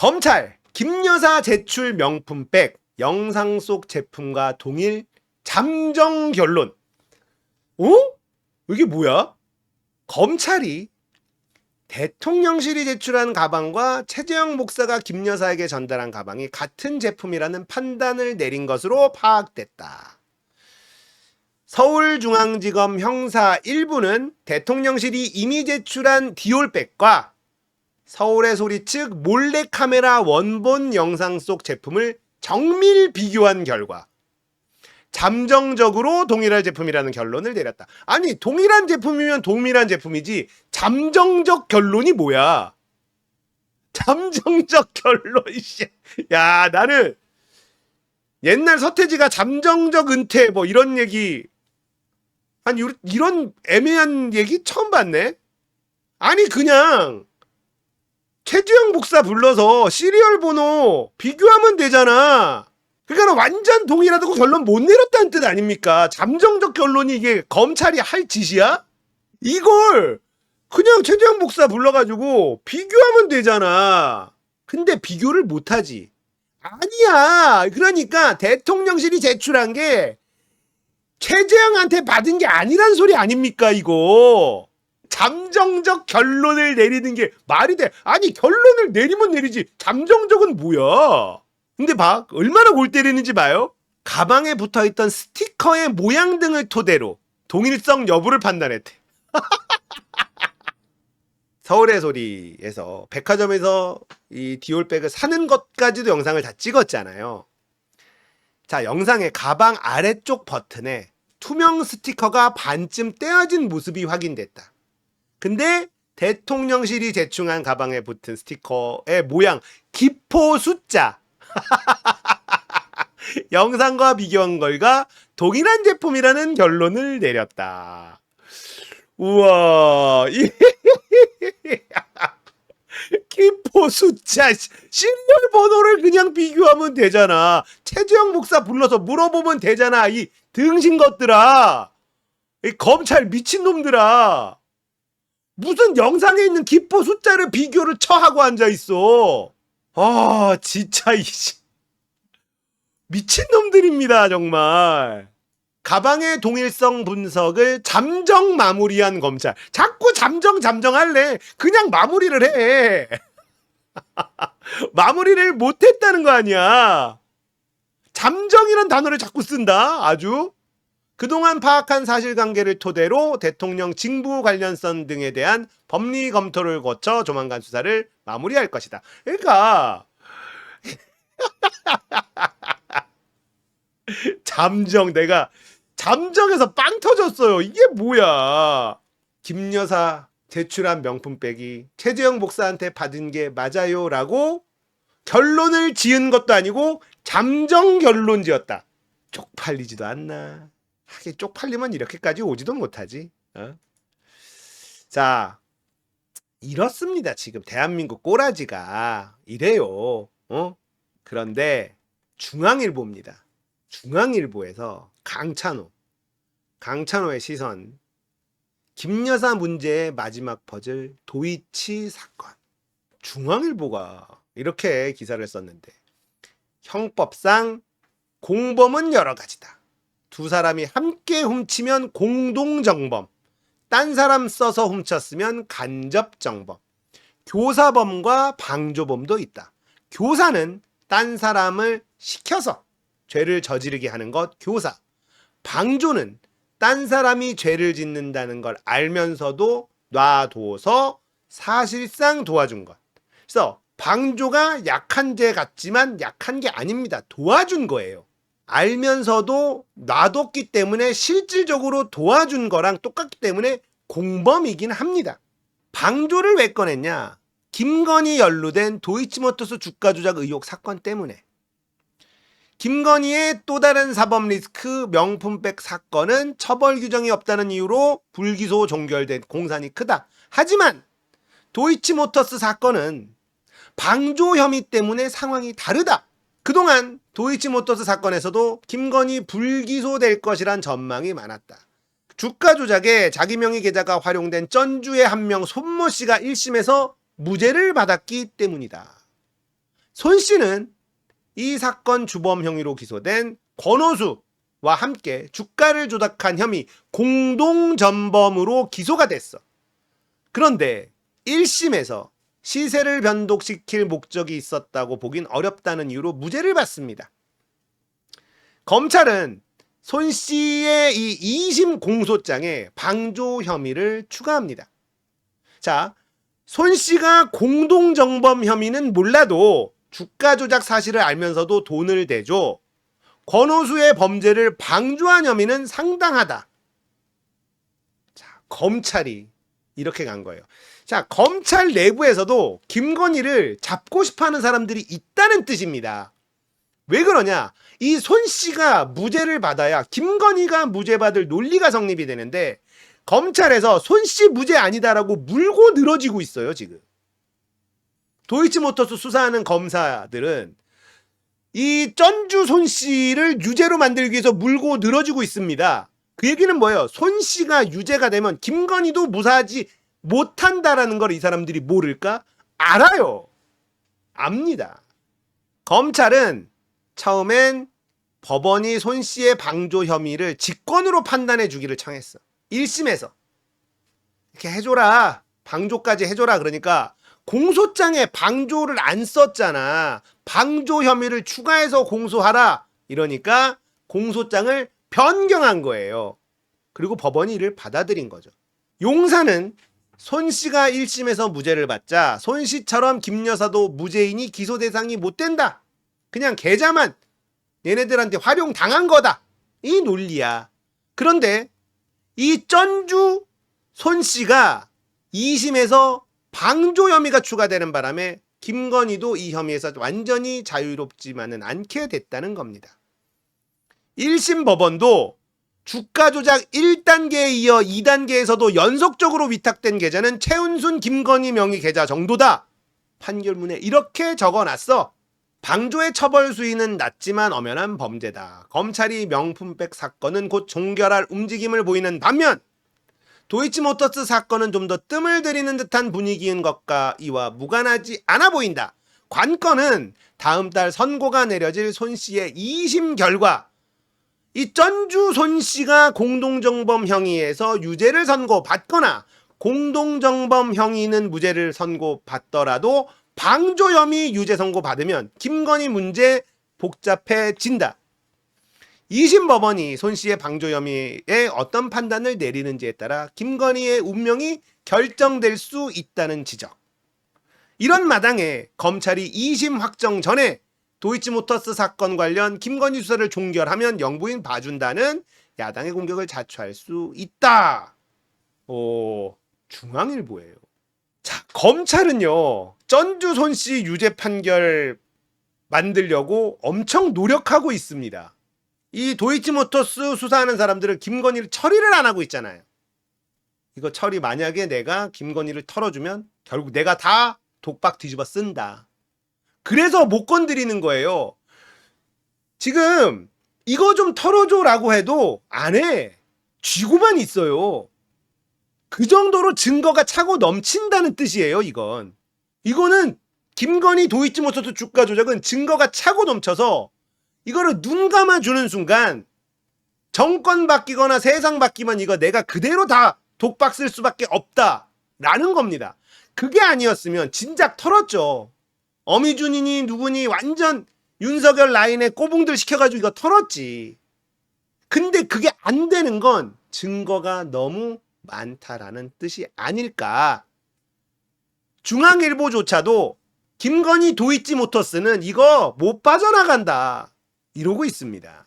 검찰 김여사 제출 명품백 영상 속 제품과 동일 잠정 결론. 어? 이게 뭐야? 검찰이 대통령실이 제출한 가방과 최재형 목사가 김 여사에게 전달한 가방이 같은 제품이라는 판단을 내린 것으로 파악됐다. 서울중앙지검 형사 1부는 대통령실이 이미 제출한 디올백과 서울의 소리 측 몰래카메라 원본 영상 속 제품을 정밀 비교한 결과 잠정적으로 동일한 제품이라는 결론을 내렸다. 아니, 동일한 제품이면 동일한 제품이지 잠정적 결론이 뭐야? 잠정적 결론. 야, 나는 옛날 서태지가 잠정적 은퇴 뭐 이런 얘기, 아니 이런 애매한 얘기 처음 봤네. 아니, 그냥 최재형 목사 불러서 시리얼 번호 비교하면 되잖아. 그러니까 완전 동일하다고 결론 못 내렸다는 뜻 아닙니까? 잠정적 결론이 이게 검찰이 할 짓이야? 이걸 그냥 최재형 목사 불러가지고 비교하면 되잖아. 근데 비교를 못하지. 아니야. 그러니까 대통령실이 제출한 게 최재형한테 받은 게 아니란 소리 아닙니까, 이거? 잠정적 결론을 내리는 게 말이 돼. 아니, 결론을 내리면 내리지. 잠정적은 뭐야? 근데 봐, 얼마나 골 때리는지 봐요. 가방에 붙어있던 스티커의 모양 등을 토대로 동일성 여부를 판단했대. 서울의 소리에서 백화점에서 이 디올백을 사는 것까지도 영상을 다 찍었잖아요. 자, 영상의 가방 아래쪽 버튼에 투명 스티커가 반쯤 떼어진 모습이 확인됐다. 근데 대통령실이 제출한 가방에 붙은 스티커의 모양, 기포 숫자 영상과 비교한 걸과 동일한 제품이라는 결론을 내렸다. 우와. 기포 숫자, 시리얼 번호를 그냥 비교하면 되잖아. 최재형 목사 불러서 물어보면 되잖아. 이 등신 것들아. 이 검찰 미친놈들아. 무슨 영상에 있는 기포 숫자를 비교를 처하고 앉아있어. 아, 진짜 미친놈들입니다, 정말. 가방의 동일성 분석을 잠정 마무리한 검찰. 자꾸 잠정할래. 그냥 마무리를 해. 마무리를 못했다는 거 아니야. 잠정이란 단어를 자꾸 쓴다. 아주. 그동안 파악한 사실관계를 토대로 대통령 징부 관련성 등에 대한 법리 검토를 거쳐 조만간 수사를 마무리할 것이다. 그러니까 내가 잠정에서 빵 터졌어요. 이게 뭐야? 김 여사 제출한 명품백이 최재형 목사한테 받은 게 맞아요 라고 결론을 지은 것도 아니고 잠정 결론 지었다. 쪽팔리지도 않나. 하긴 쪽팔리면 이렇게까지 오지도 못하지. 자, 이렇습니다. 지금 대한민국 꼬라지가 이래요. 그런데 중앙일보입니다. 중앙일보에서 강찬호의 시선, 김여사 문제의 마지막 퍼즐 도이치 사건. 중앙일보가 이렇게 기사를 썼는데, 형법상 공범은 여러 가지다. 두 사람이 함께 훔치면 공동정범, 딴 사람 써서 훔쳤으면 간접정범, 교사범과 방조범도 있다. 교사는 딴 사람을 시켜서 죄를 저지르게 하는 것 교사, 방조는 딴 사람이 죄를 짓는다는 걸 알면서도 놔둬서 사실상 도와준 것. 그래서 방조가 약한 죄 같지만 약한 게 아닙니다. 도와준 거예요. 알면서도 놔뒀기 때문에 실질적으로 도와준 거랑 똑같기 때문에 공범이긴 합니다. 방조를 왜 꺼냈냐? 김건희 연루된 도이치모터스 주가 조작 의혹 사건 때문에. 김건희의 또 다른 사법 리스크 명품백 사건은 처벌 규정이 없다는 이유로 불기소 종결된 공산이 크다. 하지만 도이치모터스 사건은 방조 혐의 때문에 상황이 다르다. 그동안 도이치모터스 사건에서도 김건희 불기소될 것이란 전망이 많았다. 주가 조작에 자기 명의 계좌가 활용된 전주의 한 명 손모 씨가 1심에서 무죄를 받았기 때문이다. 손 씨는 이 사건 주범 행위로 기소된 권오수와 함께 주가를 조작한 혐의 공동전범으로 기소가 됐어. 그런데 1심에서 시세를 변동시킬 목적이 있었다고 보긴 어렵다는 이유로 무죄를 받습니다. 검찰은 손 씨의 이 2심 공소장에 방조 혐의를 추가합니다. 자, 손 씨가 공동정범 혐의는 몰라도 주가 조작 사실을 알면서도 돈을 대줘 권오수의 범죄를 방조한 혐의는 상당하다. 자, 검찰이 이렇게 간 거예요. 자, 검찰 내부에서도 김건희를 잡고 싶어하는 사람들이 있다는 뜻입니다. 왜 그러냐? 이 손 씨가 무죄를 받아야 김건희가 무죄 받을 논리가 성립이 되는데 검찰에서 손 씨 무죄 아니다라고 물고 늘어지고 있어요, 지금. 도이치모터스 수사하는 검사들은 이 전주 손 씨를 유죄로 만들기 위해서 물고 늘어지고 있습니다. 그 얘기는 뭐예요? 손 씨가 유죄가 되면 김건희도 무사하지 못한다라는 걸 이 사람들이 모를까? 알아요. 압니다. 검찰은 처음엔 법원이 손 씨의 방조 혐의를 직권으로 판단해 주기를 청했어. 1심에서. 이렇게 해줘라. 방조까지 해줘라. 그러니까 공소장에 방조를 안 썼잖아. 방조 혐의를 추가해서 공소하라. 이러니까 공소장을 변경한 거예요. 그리고 법원이 이를 받아들인 거죠. 용사는 손 씨가 1심에서 무죄를 받자 손 씨처럼 김 여사도 무죄인이 기소 대상이 못 된다. 그냥 계좌만 얘네들한테 활용당한 거다. 이 논리야. 그런데 이 전주 손 씨가 2심에서 방조 혐의가 추가되는 바람에 김건희도 이 혐의에서 완전히 자유롭지만은 않게 됐다는 겁니다. 1심 법원도 주가 조작 1단계에 이어 2단계에서도 연속적으로 위탁된 계좌는 최은순, 김건희 명의 계좌 정도다. 판결문에 이렇게 적어놨어. 방조의 처벌 수위는 낮지만 엄연한 범죄다. 검찰이 명품백 사건은 곧 종결할 움직임을 보이는 반면 도이치모터스 사건은 좀 더 뜸을 들이는 듯한 분위기인 것과 이와 무관하지 않아 보인다. 관건은 다음 달 선고가 내려질 손 씨의 2심 결과 이 전주 손 씨가 공동정범 형의에서 유죄를 선고받거나 공동정범 형의는 무죄를 선고받더라도 방조 혐의 유죄 선고받으면 김건희 문제 복잡해진다. 2심 법원이 손 씨의 방조 혐의에 어떤 판단을 내리는지에 따라 김건희의 운명이 결정될 수 있다는 지적. 이런 마당에 검찰이 2심 확정 전에 도이치모터스 사건 관련 김건희 수사를 종결하면 영부인 봐준다는 야당의 공격을 자초할 수 있다. 중앙일보예요. 자, 검찰은요 전주 손 씨 유죄 판결 만들려고 엄청 노력하고 있습니다. 이 도이치모터스 수사하는 사람들은 김건희를 처리를 안 하고 있잖아요. 이거 처리 만약에 내가 김건희를 털어주면 결국 내가 다 독박 뒤집어 쓴다. 그래서 못 건드리는 거예요. 지금 이거 좀 털어줘라고 해도 안 해. 쥐고만 있어요. 그 정도로 증거가 차고 넘친다는 뜻이에요. 이거는 김건희 도이치모터스 주가 조작은 증거가 차고 넘쳐서 이거를 눈 감아주는 순간 정권 바뀌거나 세상 바뀌면 이거 내가 그대로 다 독박 쓸 수밖에 없다라는 겁니다. 그게 아니었으면 진작 털었죠. 어미준이니 누구니 완전 윤석열 라인에 꼬붕들 시켜가지고 이거 털었지. 근데 그게 안 되는 건 증거가 너무 많다라는 뜻이 아닐까. 중앙일보조차도 김건희 도이치모터스는 이거 못 빠져나간다 이러고 있습니다.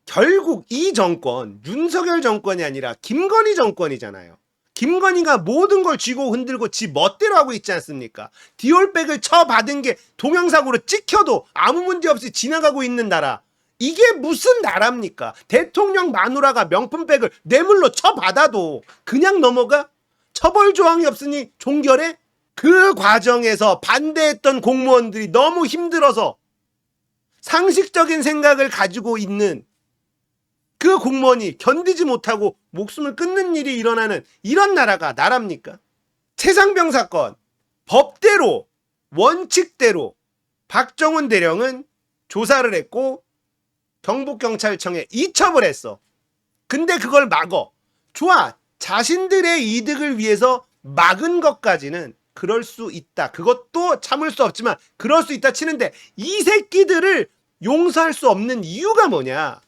결국 이 정권 윤석열 정권이 아니라 김건희 정권이잖아요. 김건희가 모든 걸 쥐고 흔들고 지 멋대로 하고 있지 않습니까? 디올백을 쳐받은 게 동영상으로 찍혀도 아무 문제 없이 지나가고 있는 나라. 이게 무슨 나라입니까? 대통령 마누라가 명품백을 뇌물로 쳐받아도 그냥 넘어가? 처벌 조항이 없으니 종결해? 그 과정에서 반대했던 공무원들이 너무 힘들어서 상식적인 생각을 가지고 있는 그 공무원이 견디지 못하고 목숨을 끊는 일이 일어나는 이런 나라가 나라입니까? 최상병 사건 법대로 원칙대로 박정훈 대령은 조사를 했고 경북경찰청에 이첩을 했어. 근데 그걸 막어. 좋아. 자신들의 이득을 위해서 막은 것까지는 그럴 수 있다. 그것도 참을 수 없지만 그럴 수 있다 치는데 이 새끼들을 용서할 수 없는 이유가 뭐냐.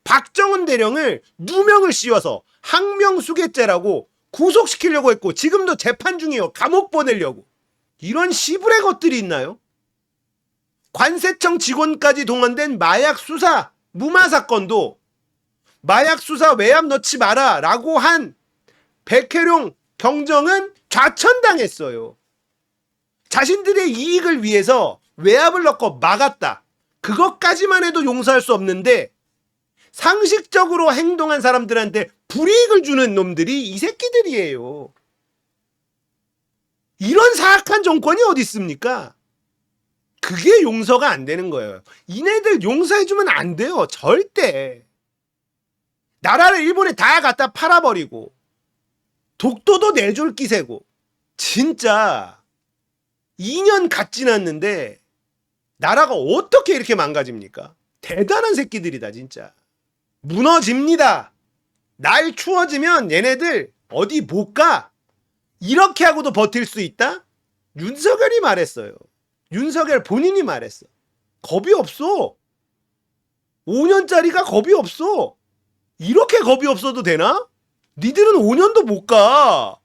박정훈 대령을 누명을 씌워서 항명수괴죄라고 구속시키려고 했고 지금도 재판 중이에요. 감옥 보내려고. 이런 시부레 것들이 있나요? 관세청 직원까지 동원된 마약 수사 무마 사건도 마약 수사 외압 넣지 마라 라고 한 백혜룡 경정은 좌천당했어요. 자신들의 이익을 위해서 외압을 넣고 막았다. 그것까지만 해도 용서할 수 없는데 상식적으로 행동한 사람들한테 불이익을 주는 놈들이 이 새끼들이에요. 이런 사악한 정권이 어디 있습니까? 그게 용서가 안 되는 거예요. 이네들 용서해주면 안 돼요. 절대. 나라를 일본에 다 갖다 팔아버리고 독도도 내줄 기세고 진짜 2년 갓 지났는데 나라가 어떻게 이렇게 망가집니까? 대단한 새끼들이다 진짜. 무너집니다. 날 추워지면 얘네들 어디 못 가. 이렇게 하고도 버틸 수 있다? 윤석열이 말했어요. 윤석열 본인이 말했어. 겁이 없어. 5년짜리가 겁이 없어. 이렇게 겁이 없어도 되나? 니들은 5년도 못 가.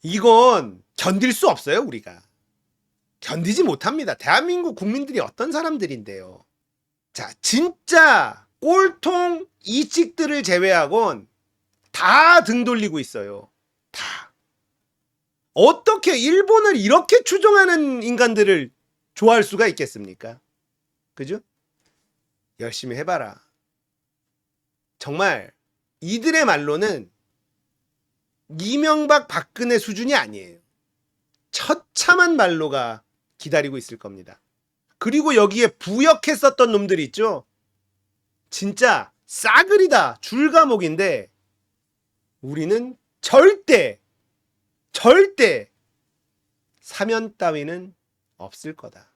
이건 견딜 수 없어요 우리가. 견디지 못합니다. 대한민국 국민들이 어떤 사람들인데요. 자, 진짜 꼴통 이찍들을 제외하곤 다 등 돌리고 있어요. 다. 어떻게 일본을 이렇게 추종하는 인간들을 좋아할 수가 있겠습니까? 그죠? 열심히 해봐라. 정말 이들의 말로는 이명박 박근혜 수준이 아니에요. 처참한 말로가 기다리고 있을 겁니다. 그리고 여기에 부역했었던 놈들이 있죠. 진짜 싸그리다 줄과목인데 우리는 절대 사면 따위는 없을 거다.